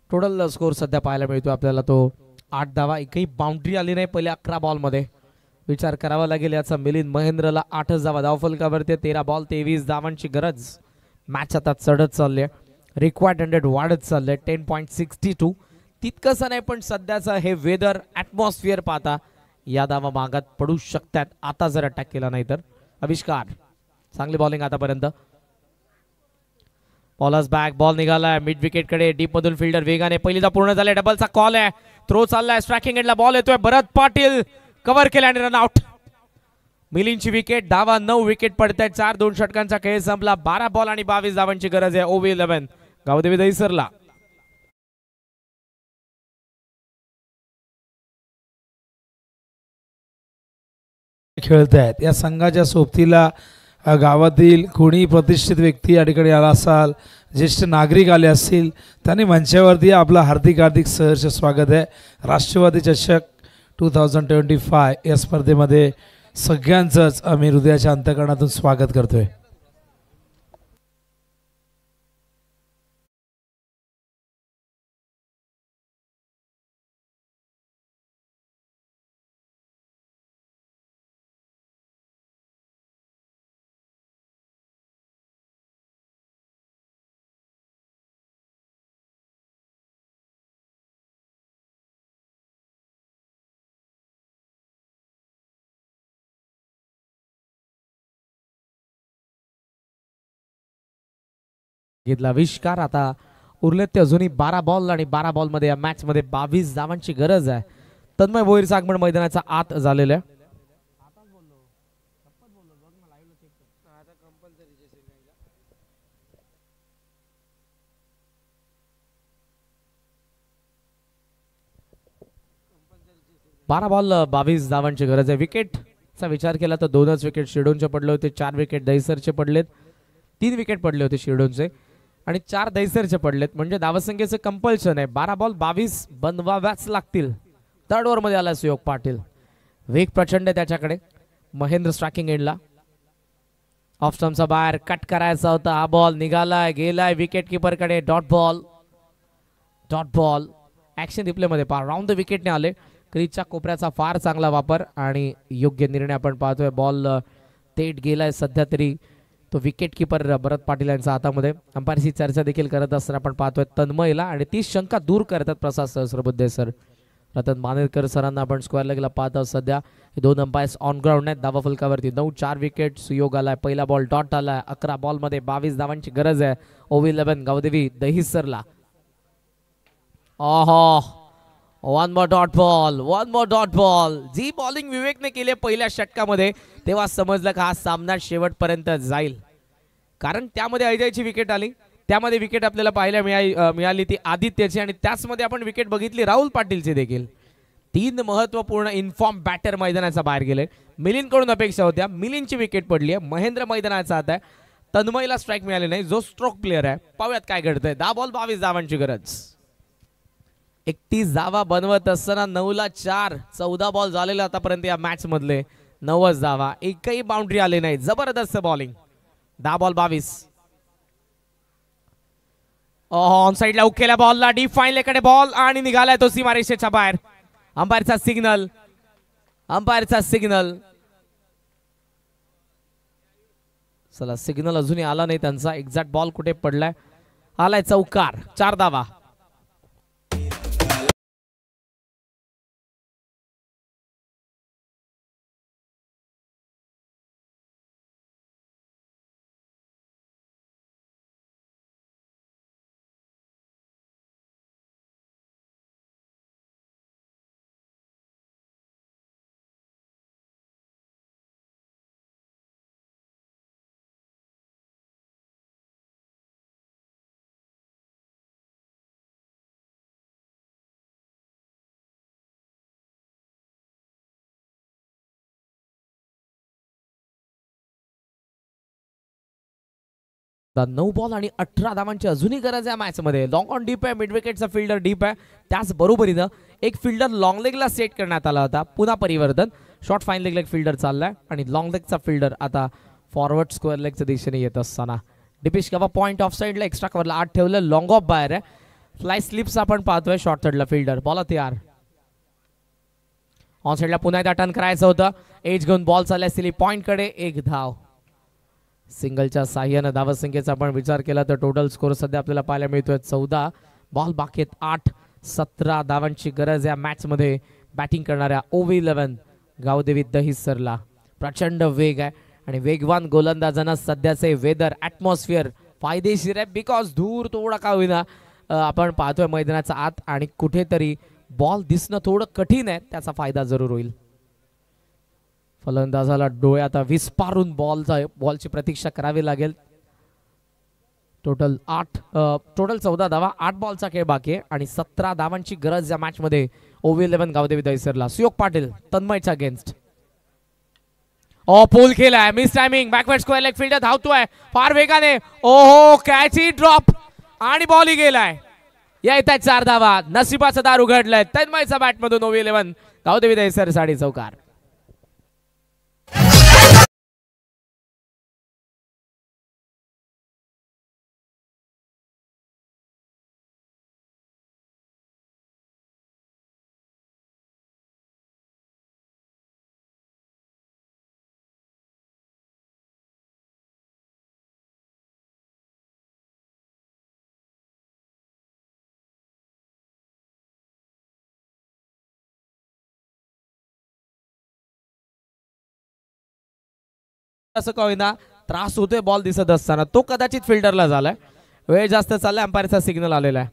टोटल स्कोर सध्या पाहायला मिळतो आपल्याला तो 8 धावा. एकही बाउंड्री आली नाही पहिल्या 11 बॉल मध्ये. विचार करावा लागेल याचा. मिलिंद महेंद्रला 8 धावा. धावफलकावरती 13 बॉल 23 धावांची गरज. मॅच आता चढत चालली आहे. रिक्वायर्ड 100 वाढत चाललंय 10.62. तितकंसं नाही पण सध्याचं हे वेदर ॲटमॉस्फिअर पाहता या धावा मागात पडू शकतात आता जर अटॅक केला नाही तर. आविष्कार चांगली बॉलिंग आतापर्यंत. Bowlers back. बॉल निघालाय मिड विकेट कडे. डीप मधून फिल्डर वेगाने. पहिलीदा पूर्ण झाले. डबलचा कॉल आहे. थ्रो चाललाय. स्ट्रायकिंग एंडला बॉल येतोय. भरत पाटील कव्हर केला आणि रन आउट. मिलिंदची विकेट. धावा 9 विकेट पडतायत. 4-2 षटकांचा खेळ संपला. 12 बॉल आणि 22 धावांची गरज आहे OV11 गावदेवी दहिसरला. खेळत आहेत या संघाच्या सोबतीला गावातील कोणी प्रतिष्ठित व्यक्ती या ठिकाणी आला असाल, ज्येष्ठ नागरिक आले असतील, त्यांनी मंचावरती आपलं हार्दिक सहर्ष स्वागत आहे. राष्ट्रवादी चषक 2025 या स्पर्धेमध्ये सगळ्यांचंच आम्ही हृदयाच्या अंतःकरणातून स्वागत करतोय. घेतला आविष्कार. आता उरलेत ते अजूनही 12 बॉल आणि 12 बॉल मध्ये या मॅच मध्ये 22 धावांची गरज आहे. तन्मय भोईरचं आगमन मैदानाचा आत झालेलं आहे. बारा बॉल 22 धावांची गरज आहे. विकेटचा विचार केला तर 2च विकेट शिरडोनचे पडले होते, 4 विकेट दहिसरचे पडलेत, 3 विकेट पडले होते शिरडोनचे आणि 4 दहिसरचे पडलेत. म्हणजे धावसंख्येचं कंपल्शन आहे. 12 बॉल 22 बनवाव्याच लागतील. 3rd ओव्हर मध्ये आला सुयोग पाटील. वेग प्रचंड आहे त्याच्याकडे. महेंद्र स्ट्रायकिंग एंडला. ऑफ स्टंपचा बाहेर कट करायचा होता. हा बॉल निघालाय, गेलाय विकेट किपर कडे. डॉट बॉल ऍक्शन रिप्ले मध्ये पार राऊंड द विकेटने आले. क्रीजच्या कोपऱ्याचा फार चांगला वापर आणि योग्य निर्णय आपण पाहतोय. बॉल थेट गेलाय. सध्या तरी तो विकेट किपर भरत पाटील यांच्या हातामध्ये. अंपायरची चर्चा देखील करत असताना आपण पाहतोय तन्मयला आणि ती शंका दूर करतात प्रसाद सहस्रबुद्धे सर. रतन मानेरकर सरांना आपण स्क्वेअर लेगला पाहत आहोत. सध्या हे 2 अंपायर्स ऑन ग्राउंड आहेत. धावा फलकावरती 9-4 विकेट. सुयोग आलाय. पहिला बॉल डॉट आलाय. 11 बॉल मध्ये 22 धावांची गरज आहे. OV11 गावदेवी दहिसरला. One more dot ball. जी बॉलिंग विवेकने केली पहिल्या षटकामध्ये तेव्हा समजलं का हा सामना शेवटपर्यंत जाईल. कारण त्यामध्ये अजयची विकेट आली. त्यामध्ये विकेट आपल्याला पाहायला मिळाली ती आदित्यची आणि त्याचमध्ये आपण विकेट बघितली राहुल पाटीलची देखील. 3 महत्वपूर्ण इन्फॉर्म बॅटर मैदानाचा बाहेर गेले. मिलिंदकडून अपेक्षा होत्या. मिलिंदची विकेट पडली आहे. महेंद्र मैदानाचा आता आहे. तन्मयला स्ट्राईक मिळाले नाही, जो स्ट्रोक प्लेअर आहे. पाहूयात काय घडतंय. 10 बॉल 22 धावांची गरज. 31 धावा बनवत असताना 9ला 4. 14 बॉल झालेले आतापर्यंत या मॅच मधले. 9च धावा. एकही बाउंड्री आले नाही. जबरदस्त बॉलिंग. 10 बॉल 22. ऑन साइडला उकेल्या बॉलला डीप फाईनलेकडे बॉल आणि निघालाय तो सीमारेषेच्या बाहेर. अंपायरचा सिग्नल. चला सिग्नल अजूनही आला नाही त्यांचा. एक्झॅक्ट बॉल कुठे पडलाय. आलाय चौकार. 4 धावा. द 9 बॉल आणि 18 धावांची अजूनही गरज आहे मॅच मध्ये. लॉंग ऑन डीप आहे. मिड विकेटचा फिल्डर डीप आहे. त्याच बरोबरीनं एक फिल्डर लॉंग लेगला सेट करण्यात आला होता. पुन्हा परिवर्तन. शॉर्ट फाईन लेगला एक फिल्डर चाललाय आणि लॉंग लेगचा फिल्डर आता फॉरवर्ड स्क्वेअर लेगच्या दिशेने येत असताना डिपेश गवा पॉइंट ऑफ साइडला एक्स्ट्रा कव्हरला 8 ठेवलं. लॉंग ऑफ बाहेर आहे. फ्लाय स्लिप्स आपण पाहतोय. शॉर्ट थर्डला फिल्डर. बॉल तयार. ऑन साइडला पुन्हा एकदा टर्न करायचं होतं. एज घेऊन बॉल चाललाय सिली पॉइंट कडे. 1 धाव. सिंगलच्या साह्यानं धावसंख्येचा आपण विचार केला तर टोटल स्कोर सध्या आपल्याला पाहायला मिळतोय 14 बॉल बाकी आहेत 8. 17 धावांची गरज या मॅच मध्ये. बॅटिंग करणाऱ्या OV11 गावदेवी दहिसरला प्रचंड वेग आहे आणि वेगवान गोलंदाजांना सध्याचे वेदर ॲटमॉस्फिअर फायदेशीर आहे. बिकॉज धूर थोडा का होईना आपण पाहतोय मैदानाचा आत आणि कुठेतरी बॉल दिसणं थोडं कठीण आहे. त्याचा फायदा जरूर होईल. फलंदाजाला डोळे आता विस्पारून बॉलची प्रतीक्षा करावी लागेल. टोटल 14 धावा. 8 बॉलचा खेळ बाकी आहे आणि 17 धावांची गरज या मॅच मध्ये OV11 गावदेवी दहिसरला. सुयोग पाटील तन्मयच्या अगेन्स्ट. पूल केलाय, miss timing, backward square leg fielder धावतोय फार वेगाने. ओहो, कॅची ड्रॉप आणि बॉल गेलाय. या येतात 4 धावा. नशिबाचं दार उघडलंय. तन्मयचा बॅट मधून ओव्ही 11 गावदेवी दहिसर साडी चौकार. असं का होईना त्रास होतोय बॉल दिसत असताना. तो कदाचित फिल्डरला झालाय. वेळ जास्त चाललाय. अंपायरचा सिग्नल आलेला आहे.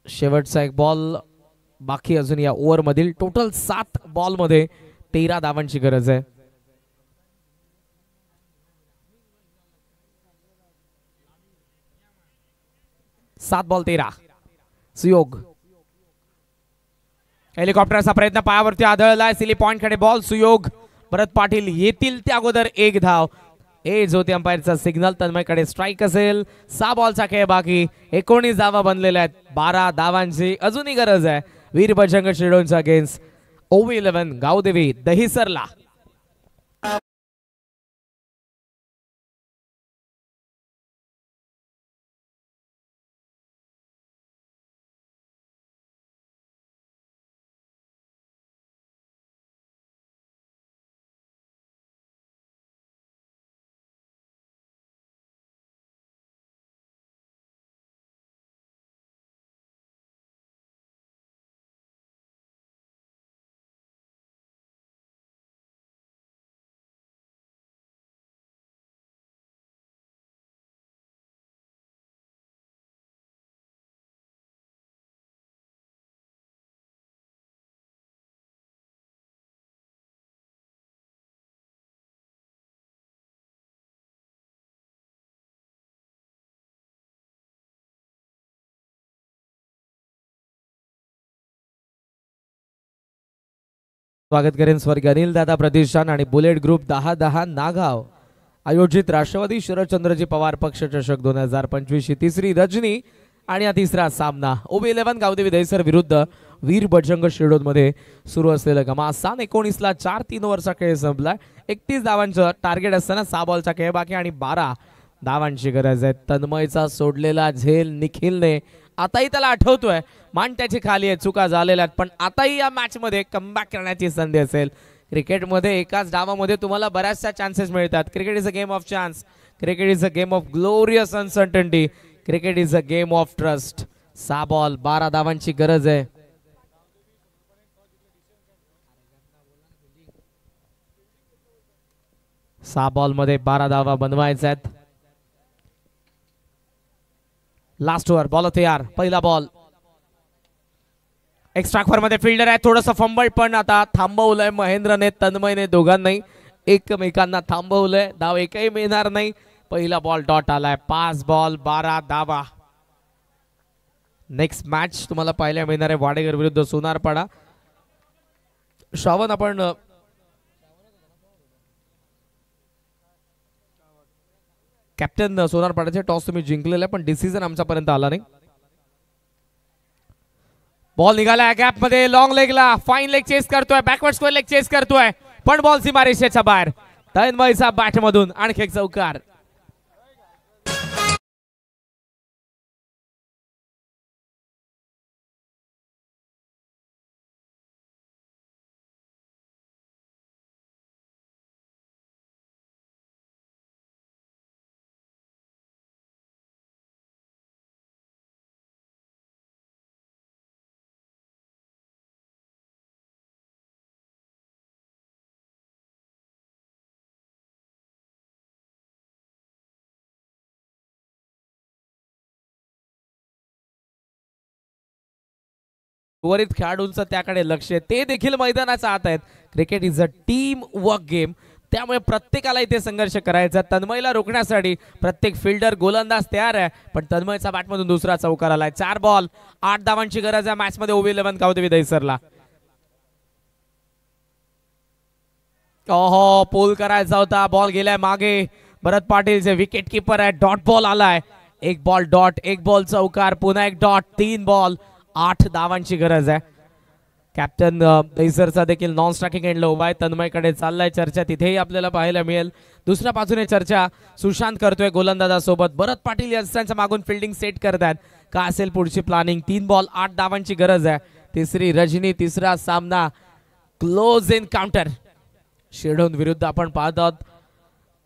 शेवटचा एक बॉल बाकी अजून या ओव्हर मधील. टोटल 7 बॉल मध्ये 13 धावांची गरज आहे. सात बॉल 13. सुयोग हेलिकॉप्टरचा प्रयत्न पायावरती आदळलाय. सिली पॉइंट कडे बॉल. सुयोग भरत पाटील येतील त्या अगोदर 1 धाव. एज होते अंपायरचा सिग्नल. तन्मयकडे स्ट्राईक असेल. 6 बॉलचा खेळ बाकी. 19 धावा बनलेल्या आहेत. 12 धावांची अजूनही गरज आहे वीर बजरंग शिरडोनचा अगेन्स्ट ओव्ही 11 गावदेवी दहिसरला. स्वागत करेन स्वर्गीय अनिल दादा प्रतिष्ठान आणि बुलेट ग्रुप 10-10 नागाव आयोजित राष्ट्रवादी शरदचंद्रजी पवार पक्ष चषक 2025 ची तिसरी रजनी आणि हा तिसरा सामना ओव्ही 11 गावदेवी दहिसर विरुद्ध वीर बजरंग शिरडोन मध्ये सुरू असलेला घमासान. 19 ला 4-3 ओव्हरचा खेळ संपला. 31 धावांचं टार्गेट असताना 6 बॉलचा खेळ बाकी आणि 12 धावांची गरज आहे. तन्मयचा सोडलेला झेल निखिलने आताही त्याला आठवतोय. मान त्याची खाली आहे. चुका झालेल्या आहेत पण आताही या मॅच मध्ये कमबॅक करण्याची संधी असेल. क्रिकेटमध्ये एकाच डावामध्ये तुम्हाला बऱ्याचशा चान्सेस मिळतात. Cricket is a game of chance. Cricket is a game of glorious uncertainty. Cricket is a game of trust. 6 ball 12 धावांची गरज आहे. सहा बॉल मध्ये 12 धावा बनवायच्या आहेत. Last over. बॉल तयार. पहिला बॉल. एक्स्ट्रा ओव्हर मध्ये फिल्डर आहे. थोडंसं फंबल पण आता थांबवलंय महेंद्रने तन्मयने दोघांनाही एकमेकांना थांबवलंय. धाव एकही मिळणार नाही. पहिला बॉल डॉट आलाय. 5 बॉल 12 धावा. नेक्स्ट मॅच तुम्हाला पाहायला मिळणार आहे वाडेगर विरुद्ध सोनारपाडा. श्रावण आपण कॅप्टन सोनारपाड्याचे टॉस तुम्ही जिंकलेला पण डिसिजन आमच्यापर्यंत आला नाही. बॉल निघाला गॅप मध्ये लॉंग लेगला. फाईन लेग चेस करतोय. बॅकवर्ड स्क्वेअर लेग चेस करतोय पण बॉल सीमारेषेच्या बाहेर. तन्मयचा बॅट मधून आणखी एक चौकार. उर्वरित खेळाडूंचं त्याकडे लक्ष आहे. ते देखील मैदानाचा आत आहेत. Cricket is a team work game. त्यामुळे प्रत्येकाला इथे संघर्ष करायचा. तन्मयला रोखण्यासाठी प्रत्येक फिल्डर गोलंदाज तयार आहे, पण तन्मयचा बॅटमधून दुसरा चौकार आलाय. 4 बॉल 8 धावांची गरज आहे मॅच मध्ये OV11 गावदेवी दहिसरला. ओहो, पोल करायचा होता, बॉल गेलाय मागे. भरत पाटीलचे विकेट किपर आहे. डॉट बॉल आलाय. 1 बॉल डॉट, 1 बॉल चौकार, पुन्हा 1 डॉट. 3 बॉल 8 धावांची गरज आहे. कॅप्टन दहिसरचा देखील नॉन स्ट्रायकिंग एंडला उभा आहे. तन्मयकडे चाललाय चर्चा, तिथेही आपल्याला पाहायला मिळेल. दुसऱ्या बाजूने चर्चा सुशांत करतोय गोलंदाजासोबत. भरत पाटील यांच्या मागून फिल्डिंग सेट करतात. का असेल पुढची प्लॅनिंग? 3 बॉल 8 धावांची गरज आहे. तिसरी रजनी, तिसरा सामना क्लोज एन्काउंटर शिरढोण विरुद्ध आपण पाहत आहोत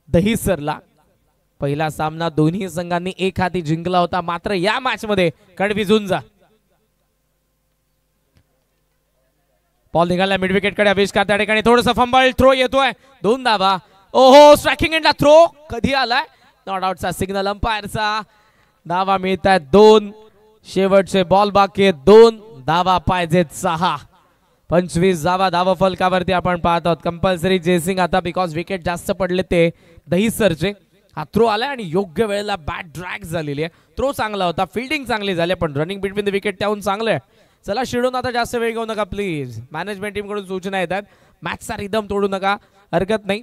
दहिसरला. पहिला सामना दोन्ही संघांनी एक हाती जिंकला होता, मात्र या मॅच मध्ये कडवी झुंजा. बॉल निघाला मिड विकेट कडे. आविष्कार त्या ठिकाणी थोडंसं फंबल. थ्रो येतोय. 2 धावा. ओहो, स्ट्रायकिंग एंडला थ्रो कधी आलाय? नॉट आउटचा सिग्नल अंपायरचा. धावा मिळत आहेत 2. शेवटचे बॉल बाकी आहेत. 2 धावा पाहिजेत 6. 25 धावा धावा फलकावरती आपण पाहत आहोत. कंपल्सरी चेसिंग आता बिकॉज विकेट जास्त पडले ते दहिसरचे. हा थ्रो आलाय आणि योग्य वेळेला बॅट ड्रॅग झालेली आहे. थ्रो चांगला होता, फिल्डिंग चांगली झाली, पण रनिंग बिटवीन द विकेट त्याहून चांगलं आहे. चला शिरढोण, आता जास्त वेळ घेऊ नका प्लीज. मॅनेजमेंट टीम कडून सूचना येतात, मॅचचा रिदम तोडू नका, हरकत नाही.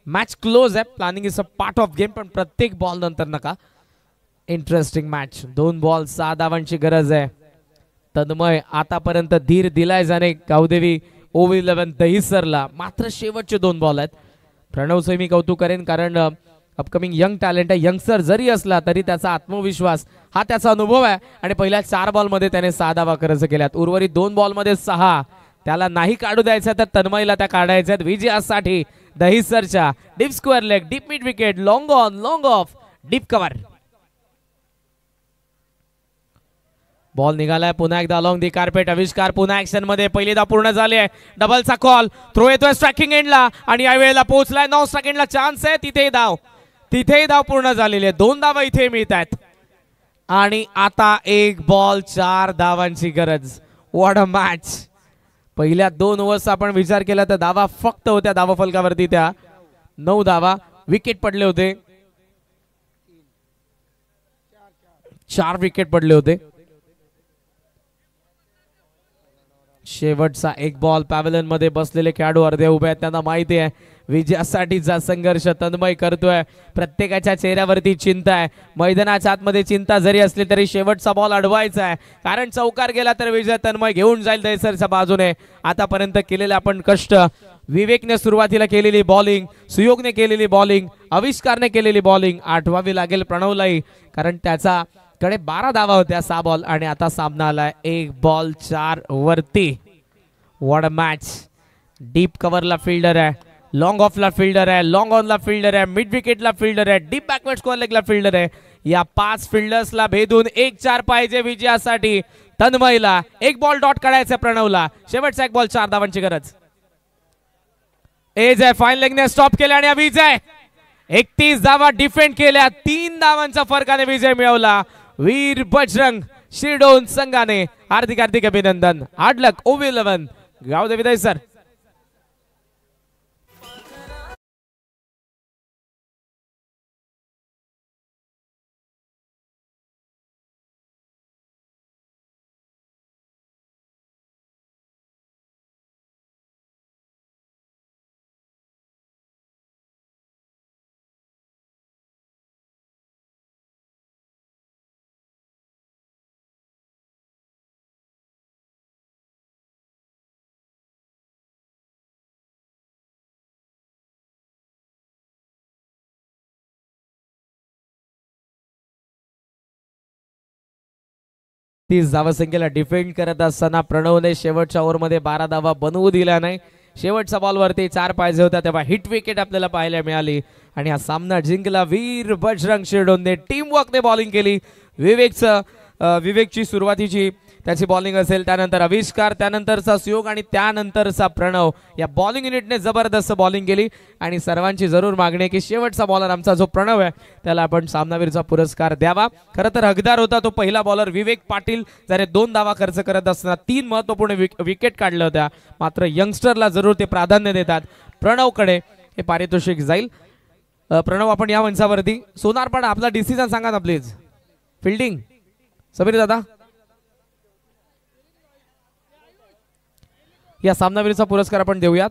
मॅच क्लोज आहे, planning is a part of game, पण प्रत्येक बॉल नंतर नका. Interesting match. 2 बॉल 6 धावांची गरज आहे. तन्मय आतापर्यंत धीर दिलाय जाणे गावदेवी OV11 दहिसरला, मात्र शेवटचे 2 बॉल आहेत. प्रणवचं मी कौतुक करेन, कारण अपकमिंग यंग टॅलेंट आहे. यंगस्टर जरी असला तरी त्याचा आत्मविश्वास हा त्याचा अनुभव आहे, आणि पहिल्या 4 बॉलमध्ये त्याने 6 धावा खर्च केल्यात. उर्वरित 2 बॉलमध्ये 6 त्याला नाही काढू द्यायचं, तर तन्मयला त्या काढायच्यात. विजयासाठी दहिसरच्या deep square leg, deep mid wicket, long on, long off, deep cover. Ball निघालाय पुन्हा एकदा अलॉंग दी कार्पेट. आविष्कार पुन्हा ऍक्शन मध्ये. पहिली धाव पूर्ण झाली आहे. डबलचा कॉल. थ्रो येतोय स्ट्रायकिंग एंडला आणि यावेळेला पोहोचलाय. 9 सेकंडला चान्स आहे. तिथेही धाव पूर्ण झालेली आहे. 2 धावा इथे मिळत आहेत आणि आता 1 बॉल 4 धावांची गरज. What a match. पहिल्या 2 ओव्हर्सचा आपण विचार केला तर धावा फक्त होत्या धावा फलकावरती त्या 9 धावा. विकेट पडले होते, 4 विकेट पडले होते. शेवटचा 1 बॉल. पॅव्हलियन मध्ये बसलेले खेळाडू अर्धे उभे आहेत, त्यांना माहिती आहे विजयासाठीचा संघर्ष तन्मय करतोय. प्रत्येकाच्या चेहऱ्यावरती चिंता आहे. मैदानाच्या आतमध्ये चिंता जरी असली तरी शेवटचा बॉल अडवायचा आहे, कारण चौकार गेला तर विजय तन्मय घेऊन जाईल दहिसरच्या बाजूने. आतापर्यंत केलेले आपण कष्ट, विवेकने सुरुवातीला केलेली बॉलिंग, सुयोगने केलेली बॉलिंग, आविष्कारने केलेली बॉलिंग आठवावी लागेल प्रणवलाही, कारण त्याचा कडे 12 धावा होत्या 6 बॉल, आणि आता सामना आलाय 1 बॉल 4 वरती. What a match. डीप कव्हरला फिल्डर आहे, लॉंग ऑफला फिल्डर आहे, लॉंग ऑनला फिल्डर आहे, मिड विकेटला फिल्डर आहे, डीप बॅकवर्ड स्क्वेअर लेगला फिल्डर आहे. या 5 फिल्डर्सला भेदून 1-4 पाहिजे विजयासाठी तन्मयला. 1 बॉल डॉट काढायचा प्रणवला. शेवटचा 1 बॉल 4 धावांची गरज. एज आहे, फाईन लेगने स्टॉप केले आणि विजय 31 धावा डिफेंड केल्या. 3 धावांचा फरकाने विजय मिळवला वीर बजरंग शिरढोण संघाने. हार्दिक हार्दिक अभिनंदन. हार्ड लक OV11 गावदेवी दहिसर. धावसंख्येला डिफेंड करत असताना प्रणवने शेवटच्या ओव्हरमध्ये 12 धावा बनवू दिल्या नाही. शेवटच्या बॉलवरती 4 पाहिजे होत्या, तेव्हा हिट विकेट आपल्याला पाहायला मिळाली आणि हा सामना जिंकला वीर बजरंग शिरढोणने. टीम वर्कने बॉलिंग केली. विवेकची सुरुवातीची त्याची बॉलिंग असेल, त्यानंतर आविष्कार, त्यानंतरचा सुयोग आणि त्यानंतरचा प्रणव. या बॉलिंग युनिटने जबरदस्त बॉलिंग केली आणि सर्वांची जरूर मागणी आहे की शेवटचा बॉलर आमचा जो प्रणव आहे त्याला आपण सामनावीरचा पुरस्कार द्यावा. खरं तर हकदार होता तो पहिला बॉलर विवेक पाटील, जरी 2 धावा खर्च करत असताना 3 महत्त्वपूर्ण विकेट काढल्या होत्या, मात्र यंगस्टरला जरूर ते प्राधान्य देतात. प्रणवकडे हे पारितोषिक जाईल. प्रणव आपण या मंचावरती. सोनार पण आपला डिसिजन सांगा ना प्लीज. फिल्डिंग समीर दादा. या सामनावीरचा पुरस्कार आपण देऊयात.